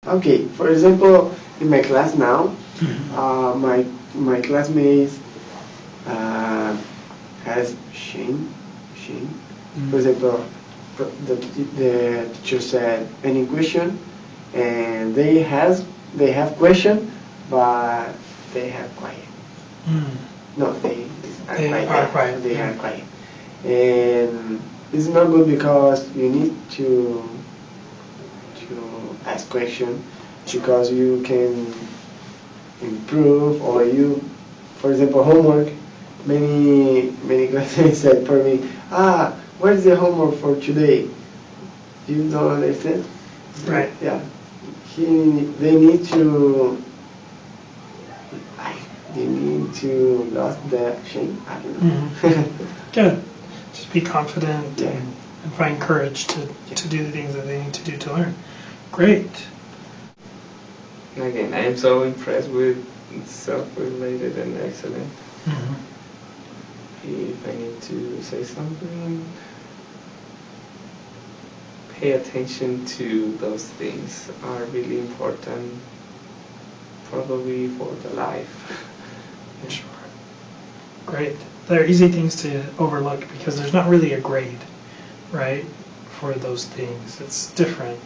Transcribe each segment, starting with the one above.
Okay, for example, in my class now, my classmates has Shane. For example, the teacher said any question, and they have question, but they have quiet. No, they are quiet. They are quiet, and it's not good because you need to ask question because you can improve, or you, for example, homework. Many classmates said for me, where's the homework for today? You don't understand? Right. Yeah. They need to lost the shame. I don't know. Good. Just be confident and find courage to do the things that they need to do to learn. Great. Again, I am so impressed with self-related and excellent. If I need to say something, pay attention to those things are really important, probably for the life. Sure. Great. They're easy things to overlook because there's not really a grade, right, for those things. It's different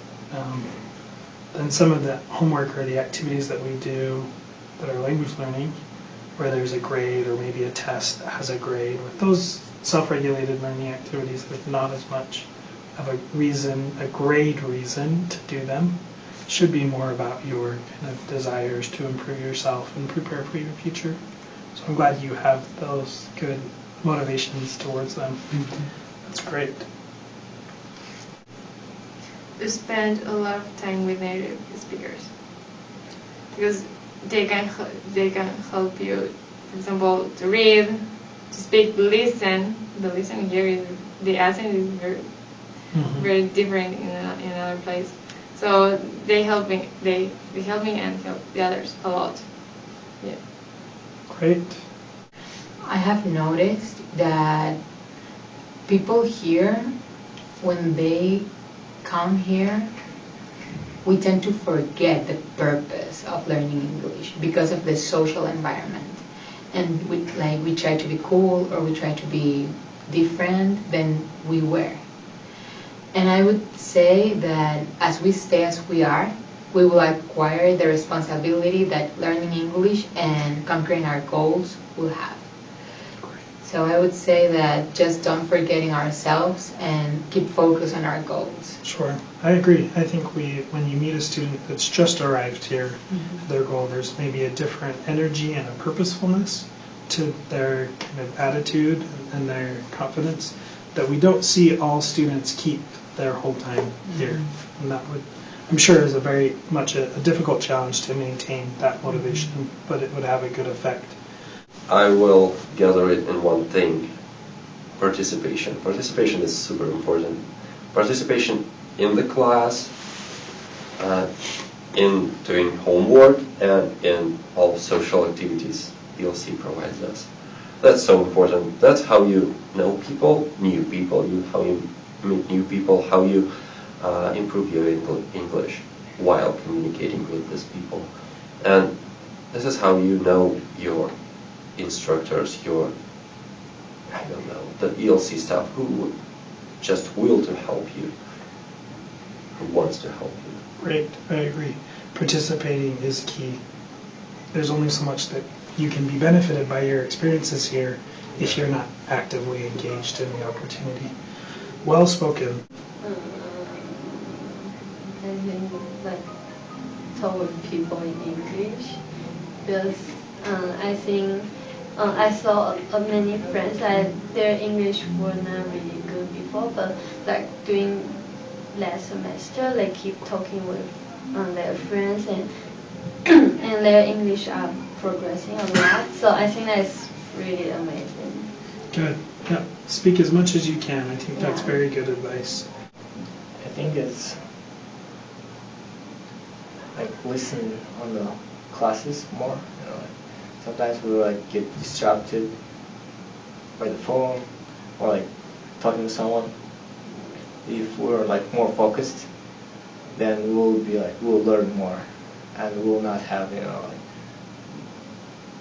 than some of the homework or the activities that we do that are language learning, where there's a grade or maybe a test that has a grade. With those self-regulated learning activities, there's not as much of a grade reason to do them. It should be more about your kind of desires to improve yourself and prepare for your future. So I'm glad you have those good motivations towards them. That's great. We spend a lot of time with native speakers because they can help you, for example, to read, to speak, to listen. The listening here is the accent is very different in another place. So they help me and help the others a lot. Yeah. Great. I have noticed that people here, when they come here, we tend to forget the purpose of learning English because of the social environment. And we try to be cool, or we try to be different than we were. And I would say that as we stay as we are, we will acquire the responsibility that learning English and conquering our goals will have. So I would say that just don't forgetting ourselves and keep focus on our goals. Sure, I agree. I think when you meet a student that's just arrived here, their goal, there's maybe a different energy and a purposefulness to their kind of attitude and their confidence that we don't see all students keep their whole time here. And that would, I'm sure, is a very much a difficult challenge to maintain that motivation, but it would have a good effect. I will gather it in one thing: participation. Participation is super important. Participation in the class, in doing homework, and in all social activities ELC provides us. That's so important. That's how you know people, new people, how you meet new people, how you improve your English while communicating with these people. And this is how you know your instructors, your, I don't know, the ELC staff who just will to help you, who wants to help you. Great, I agree. Participating is key. There's only so much that you can be benefited by your experiences here if you're not actively engaged in the opportunity. Well spoken. I think like talk with people in English, because I think I saw many friends that their English were not really good before, but like during last semester, they keep talking with their friends and and their English are progressing a lot. So I think that's really amazing. Good. Yeah. Speak as much as you can. I think that's very good advice. I think it's like listen on the classes more. You know, like sometimes we like get distracted by the phone or like talking to someone. If we're like more focused, then we'll learn more, and we'll not have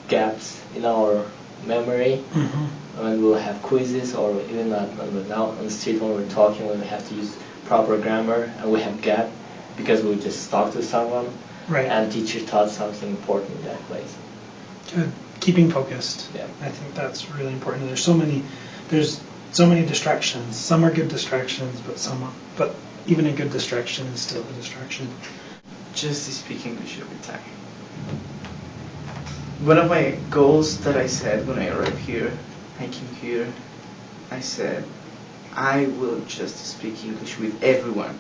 gaps in our memory. When we'll have quizzes, or even out on the street when we're talking, when we have to use proper grammar and we have gap because we just talked to someone, Right. and teacher taught something important in that place. Good. Keeping focused. Yeah. I think that's really important. There's so many distractions. Some are good distractions, but even a good distraction is still a distraction. Just to speak English every time. One of my goals that I set when I arrived here, I came here, I said, I will just speak English with everyone.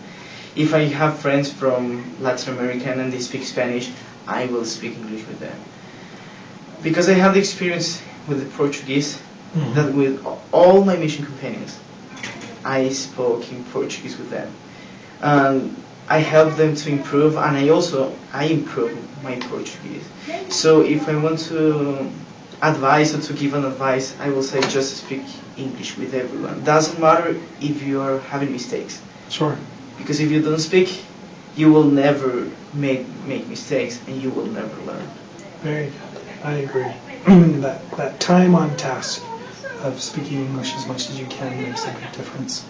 If I have friends from Latin America and they speak Spanish, I will speak English with them. Because I have the experience with the Portuguese, that with all my mission companions, I spoke in Portuguese with them. I helped them to improve, and I improved my Portuguese. So if I want to advise or to give an advice, I will say just speak English with everyone. Doesn't matter if you are having mistakes. Sure. Because if you don't speak, you will never make mistakes, and you will never learn. Very good. I agree. that time on task of speaking English as much as you can makes a big difference.